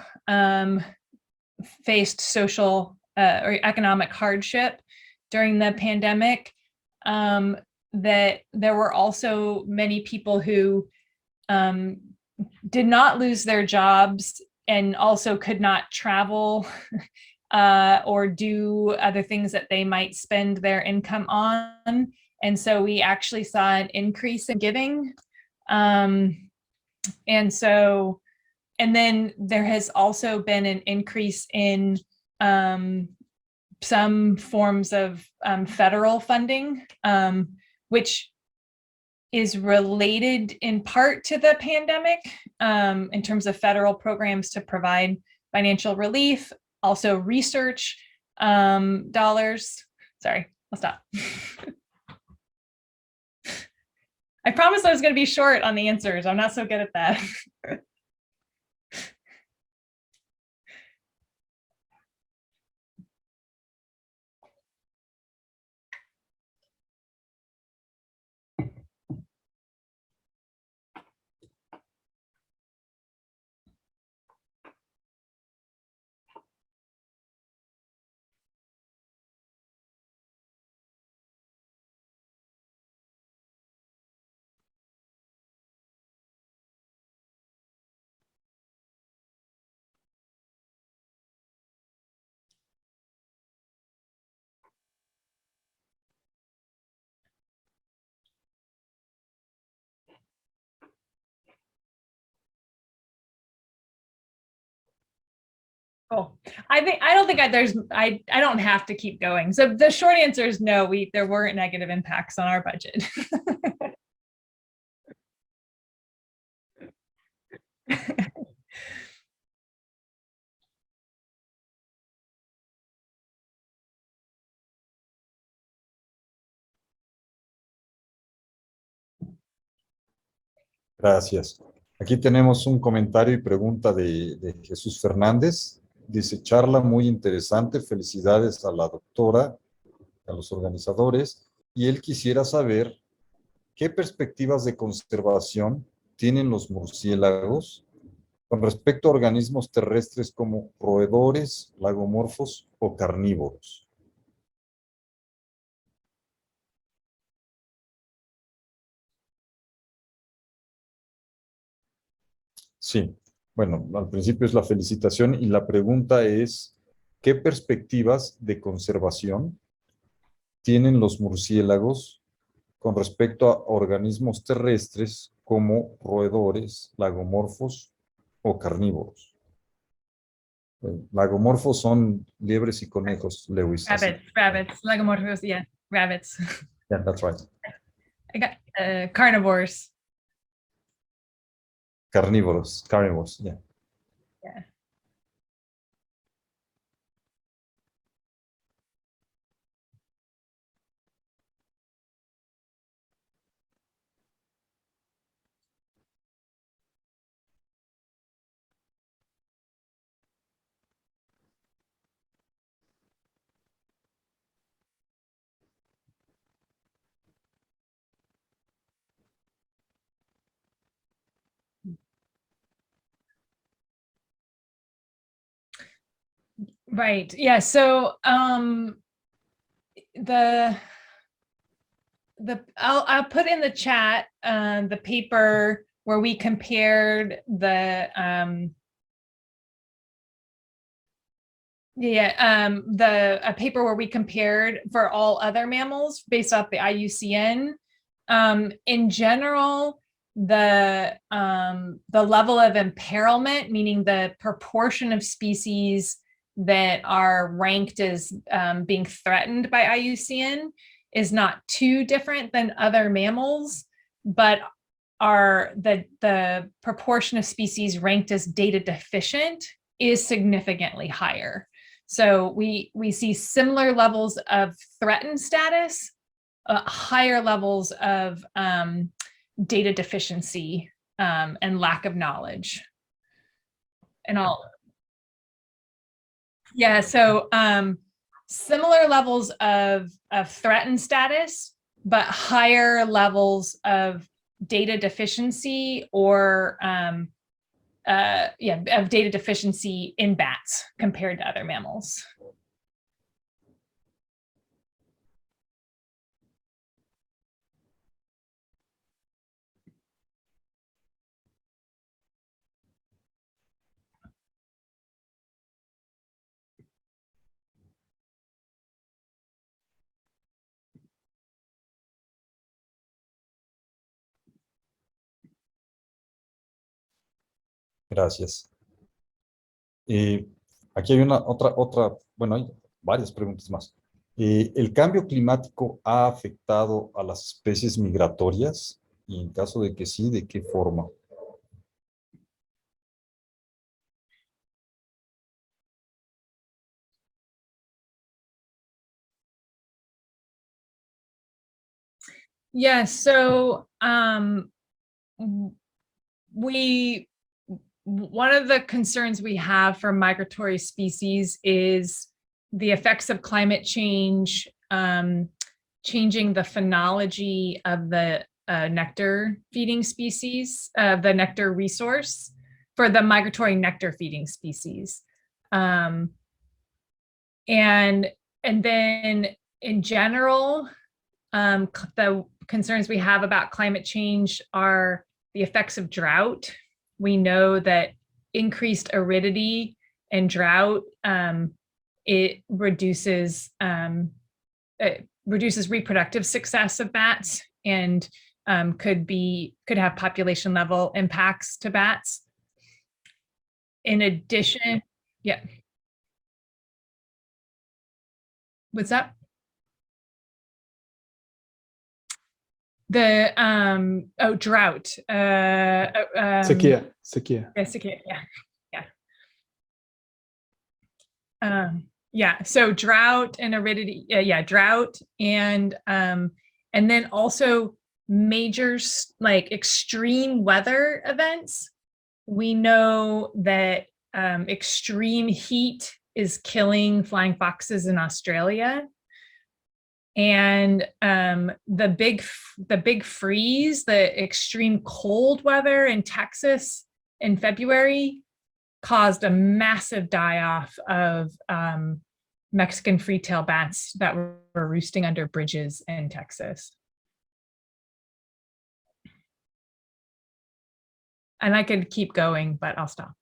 faced social or economic hardship during the pandemic, that there were also many people who did not lose their jobs and also could not travel or do other things that they might spend their income on. And so we actually saw an increase in giving. And then there has also been an increase in some forms of federal funding, which is related in part to the pandemic in terms of federal programs to provide financial relief, also research dollars. Sorry, I'll stop. I promised I was going to be short on the answers. I'm not so good at that. Cool. I don't think I don't have to keep going. So the short answer is no, there weren't negative impacts on our budget. Gracias. Aquí tenemos un comentario y pregunta de Jesús Fernández. Dice, charla muy interesante, felicidades a la doctora, a los organizadores, y él quisiera saber qué perspectivas de conservación tienen los murciélagos con respecto a organismos terrestres como roedores, lagomorfos o carnívoros. Sí, bueno, al principio es la felicitación y la pregunta es, ¿qué perspectivas de conservación tienen los murciélagos con respecto a organismos terrestres como roedores, lagomorfos o carnívoros? Lagomorfos son liebres y conejos, Lewis. Rabbits, lagomorphos, yeah, rabbits. Yeah, that's right. I got carnivores. Carnívoros, yeah. Yeah. Right. Yeah. So I'll put in the chat the paper where we compared the a paper where we compared for all other mammals based off the IUCN. In general, the level of imperilment, meaning the proportion of species that are ranked as being threatened by IUCN, is not too different than other mammals, but the proportion of species ranked as data deficient is significantly higher. So we see similar levels of threatened status, higher levels of data deficiency and lack of knowledge. And so similar levels of threatened status, but higher levels of data deficiency or of data deficiency in bats compared to other mammals. Gracias. Aquí hay bueno, hay varias preguntas más. ¿El cambio climático ha afectado a las especies migratorias? Y en caso de que sí, ¿de qué forma? Yeah, so one of the concerns we have for migratory species is the effects of climate change changing the phenology of the nectar feeding species, the nectar resource for the migratory nectar feeding species. And then in general, the concerns we have about climate change are the effects of drought. We know that increased aridity and drought, it reduces reproductive success of bats and could have population level impacts to bats. In addition, yeah. What's up? The drought. Sequía. Yeah, sequía. Yeah. So drought and aridity. Drought and then also major like extreme weather events. We know that extreme heat is killing flying foxes in Australia. And the big freeze, the extreme cold weather in Texas in February caused a massive die-off of Mexican free-tailed bats that were roosting under bridges in Texas. And I could keep going, but I'll stop.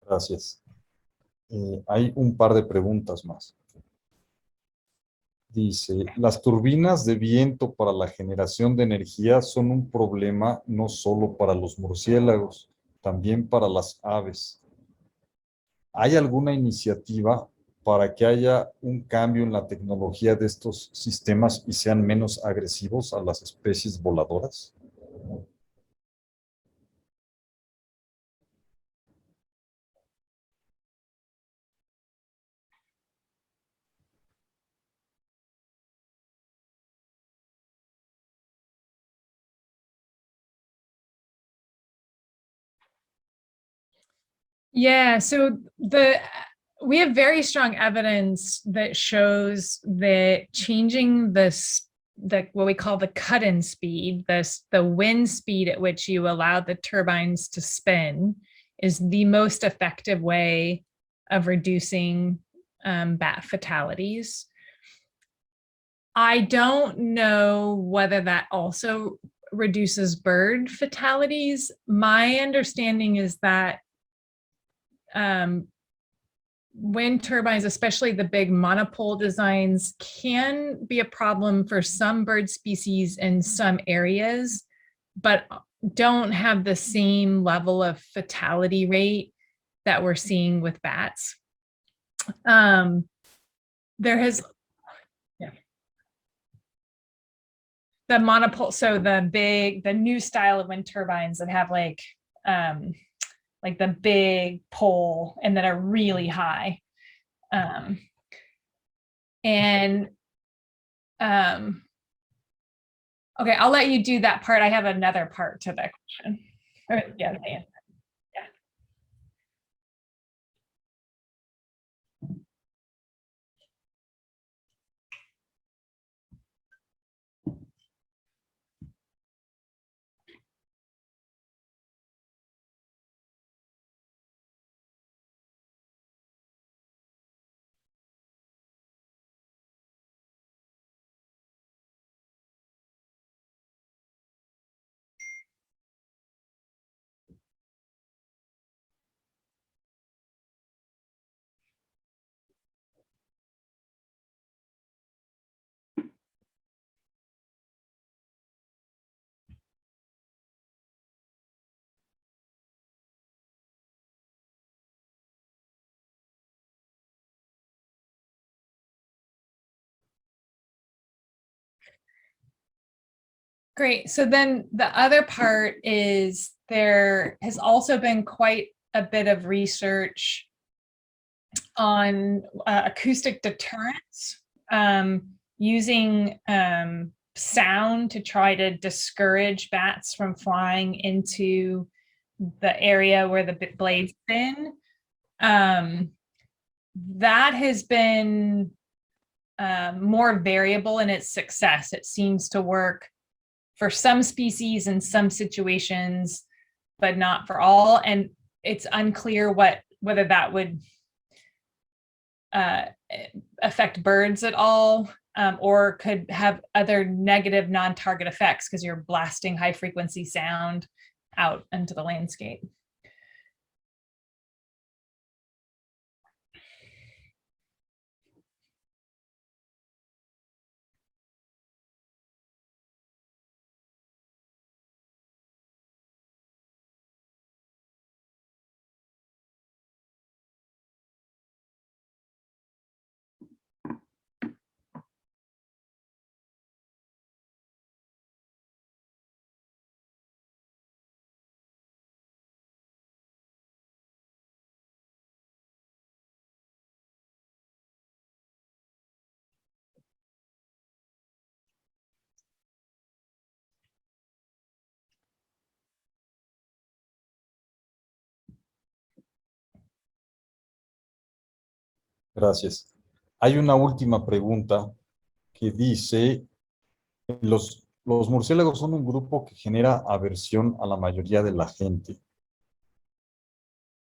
Gracias. Hay un par de preguntas más. Dice, las turbinas de viento para la generación de energía son un problema no solo para los murciélagos, también para las aves. ¿Hay alguna iniciativa para que haya un cambio en la tecnología de estos sistemas y sean menos agresivos a las especies voladoras? Yeah, so we have very strong evidence that shows that changing what we call the cut-in speed, the wind speed at which you allow the turbines to spin, is the most effective way of reducing bat fatalities. I don't know whether that also reduces bird fatalities. My understanding is that wind turbines, especially the big monopole designs, can be a problem for some bird species in some areas, but don't have the same level of fatality rate that we're seeing with bats. There has, the monopole, so the new style of wind turbines that have like the big pole and that are really high. Okay, I'll let you do that part. I have another part to that question. Yeah. Great. So then the other part is there has also been quite a bit of research on acoustic deterrence, using sound to try to discourage bats from flying into the area where the blade's been. That has been more variable in its success. It seems to work for some species in some situations, but not for all. And it's unclear whether that would affect birds at all, or could have other negative non-target effects because you're blasting high frequency sound out into the landscape. Gracias. Hay una última pregunta que dice, los murciélagos son un grupo que genera aversión a la mayoría de la gente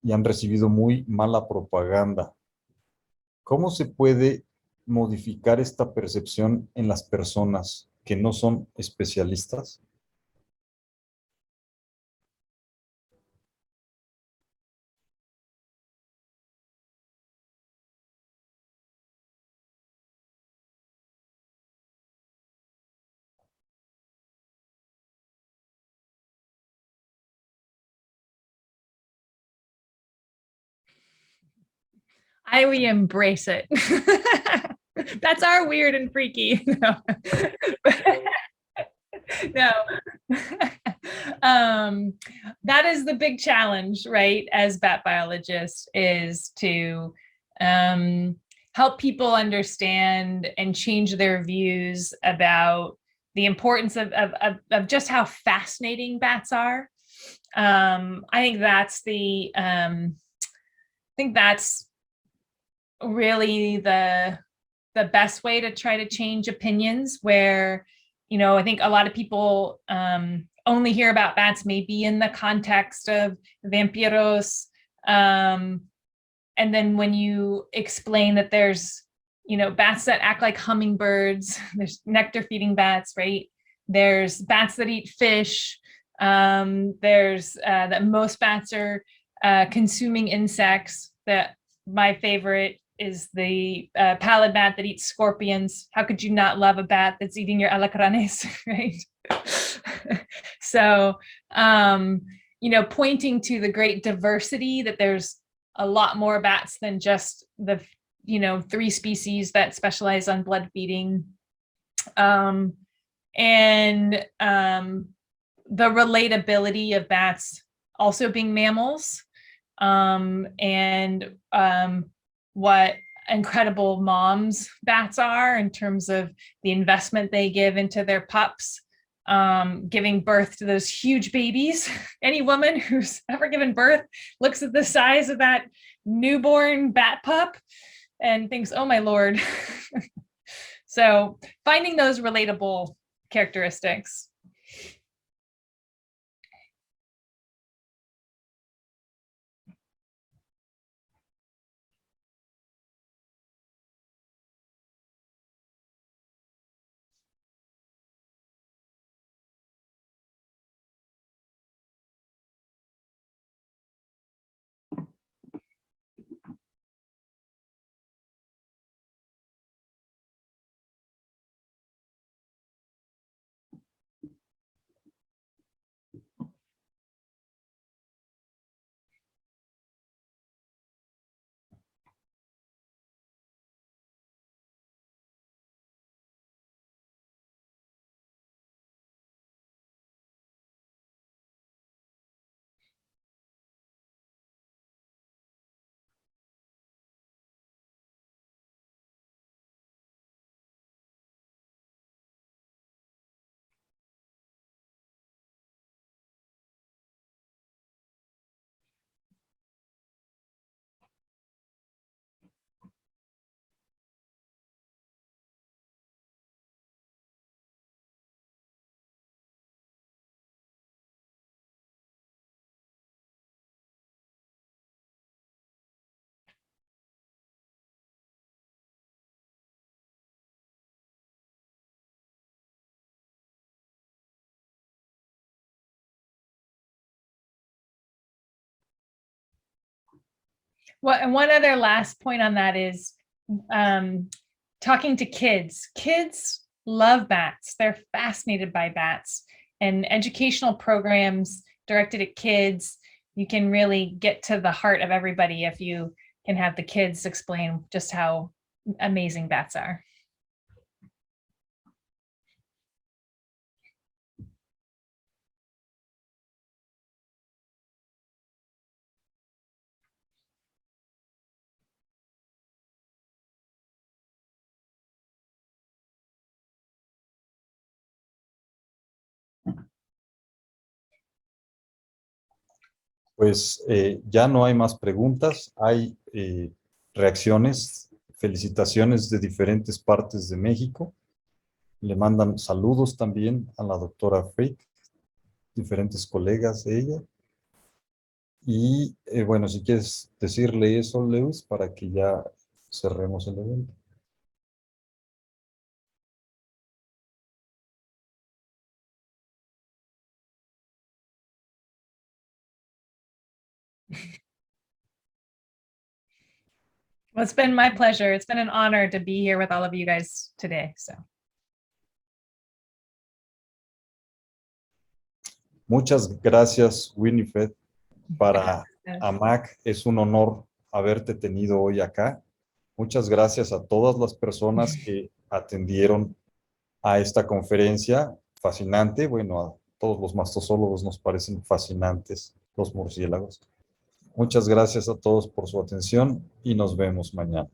y han recibido muy mala propaganda. ¿Cómo se puede modificar esta percepción en las personas que no son especialistas? We embrace it. That's our weird and freaky. No. No. That is the big challenge, right, as bat biologists, is to help people understand and change their views about the importance of just how fascinating bats are. I think that's really the best way to try to change opinions, where, you know, I think a lot of people only hear about bats maybe in the context of Mamíferos. And then when you explain that there's, you know, bats that act like hummingbirds, there's nectar feeding bats, right? There's bats that eat fish. There's that most bats are consuming insects. That my favorite is the pallid bat that eats scorpions. How could you not love a bat that's eating your alacranes, right? So, you know, pointing to the great diversity, that there's a lot more bats than just the, you know, 3 species that specialize on blood feeding. And the relatability of bats also being mammals, and what incredible moms bats are in terms of the investment they give into their pups, giving birth to those huge babies. Any woman who's ever given birth looks at the size of that newborn bat pup and thinks, oh my Lord. So finding those relatable characteristics. And one other last point on that is talking to kids. Kids love bats. They're fascinated by bats, and educational programs directed at kids, you can really get to the heart of everybody if you can have the kids explain just how amazing bats are. Pues ya no hay más preguntas, hay reacciones, felicitaciones de diferentes partes de México. Le mandan saludos también a la doctora Frick, diferentes colegas de ella. Y bueno, si quieres decirle eso, Lewis, para que ya cerremos el evento. Well, it's been my pleasure. It's been an honor to be here with all of you guys today. So. Muchas gracias, Winifred. Para AMMAC es un honor haberte tenido hoy acá. Muchas gracias a todas las personas que atendieron a esta conferencia fascinante. Bueno, a todos los mastozólogos nos parecen fascinantes los murciélagos. Muchas gracias a todos por su atención y nos vemos mañana.